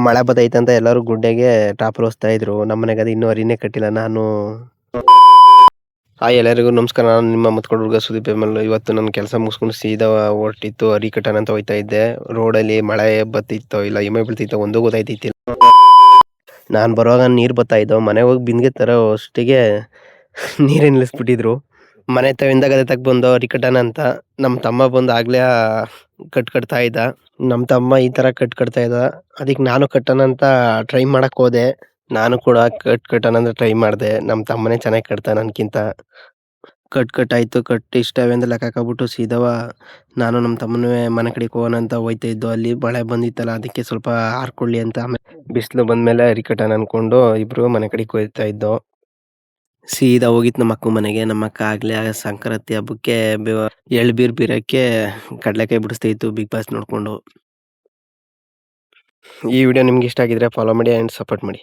ಮಳೆ ಬತ್ತೈತೆ ಅಂತ ಎಲ್ಲರೂ ಗುಡ್ಡೆಗೆ ಟಾಪರ್ ಹೊಸ್ತಾ ಇದ್ರು. ನಮ್ಮ ಮನೆಗೆ ಅದು ಇನ್ನೂ ಅರಿನೇ ಕಟ್ಟಿಲ್ಲ. ನಾನು ಹಾಯ್ ಎಲ್ಲರಿಗೂ ನಮಸ್ಕಾರ. ನಾನು ನಿಮ್ಮ ಮುತ್ಕೊಂಡು ಹುಡುಗ ಸುದೀಪ್ ಎಮ್ಮೆಲ್. ಇವತ್ತು ನನ್ನ ಕೆಲಸ ಮುಗಿಸ್ಕೊಂಡು ಸೀದಾ ಹೊರಟಿತ್ತು ಅರಿ ಕಟ್ಟಣ ಅಂತ ಹೋಯ್ತಾ ಇದ್ದೆ. ರೋಡಲ್ಲಿ ಮಳೆ ಬತ್ತಿತ್ತೋ ಇಲ್ಲ ಹಿಮ ಬೀಳ್ತಿತ್ತೋ ಒಂದೂ ಗೊತ್ತಾಯ್ತಿತ್ತಿಲ್ಲ. ನಾನು ಬರುವಾಗ ನೀರು ಬರ್ತಾ ಇದ್ದೋ. ಮನೆಗೆ ಹೋಗಿ ಬಿಂದಿಗೆ ತರೋ ಅಷ್ಟಿಗೆ ನೀರೇ ನಿಲ್ಲಿಸ್ಬಿಟ್ಟಿದ್ರು. ಮನೆ ಹಿಂದಗಡೆ ತಗ ಬಂದು ಅರಿ ಕಟ್ಟಣ ಅಂತ ನಮ್ಮ ತಮ್ಮ ಬಂದು ಆಗ್ಲೇ ಕಟ್ತಾ ಇದ್ದ. ನಮ್ಮ ತಮ್ಮ ಈ ತರ ಕಟ್ತಾ ಇದ್ದ. ಅದಕ್ಕೆ ನಾನು ಕಟ್ಟಣ ಅಂತ ಟ್ರೈ ಮಾಡಕ್ ಹೋದೆ. ನಾನು ಕೂಡ ಕಟ್ಟಣ ಅಂತ ಟ್ರೈ ಮಾಡಿದೆ. ನಮ್ಮ ತಮ್ಮನೇ ಚೆನ್ನಾಗಿ ಕಟ್ತಾನೆ ನನ್ಕಿಂತ. ಕಟ್ಟಾಯ್ತು. ಇಷ್ಟವೇ ಅಂತ ಲೆಕ್ಕ ಹಾಕ್ಬಿಟ್ಟು ಸೀದಾ ನಾನು ನಮ್ಮ ತಮ್ಮನೂ ಮನೆ ಕಡೆಗೆ ಹೋಗೋಣ ಅಂತ ಹೋಯ್ತಾ ಇದ್ದೋ. ಅಲ್ಲಿ ಮಳೆ ಬಂದಿತ್ತಲ್ಲ ಅದಕ್ಕೆ ಸ್ವಲ್ಪ ಹಾರ್ಕೊಳ್ಳಿ ಅಂತ. ಆಮೇಲೆ ಬಿಸಿಲು ಬಂದ್ಮೇಲೆ ಅರಿ ಕಟ್ಟಣ ಅನ್ಕೊಂಡು ಇಬ್ರು ಮನೆ ಕಡೆಗೆ ಹೋಯ್ತಾ ಇದ್ದೋ. ಸೀದಾ ಹೋಗಿತ್ತು ನಮ್ಮ ಅಕ್ಕ ಮನೆಗೆ. ನಮ್ಮ ಅಕ್ಕ ಆಗ್ಲೇ ಸಂಕ್ರಾಂತಿ ಹಬ್ಬಕ್ಕೆ ಎಳ್ಬೀರ್ ಬೀರಕ್ಕೆ ಕಡಲೆಕಾಯಿ ಬಿಡಿಸ್ತಾ ಇತ್ತು ಬಿಗ್ ಬಾಸ್ ನೋಡ್ಕೊಂಡು. ಈ ವಿಡಿಯೋ ನಿಮ್ಗೆ ಇಷ್ಟ ಆಗಿದ್ರೆ ಫಾಲೋ ಮಾಡಿ ಅಂಡ್ ಸಪೋರ್ಟ್ ಮಾಡಿ.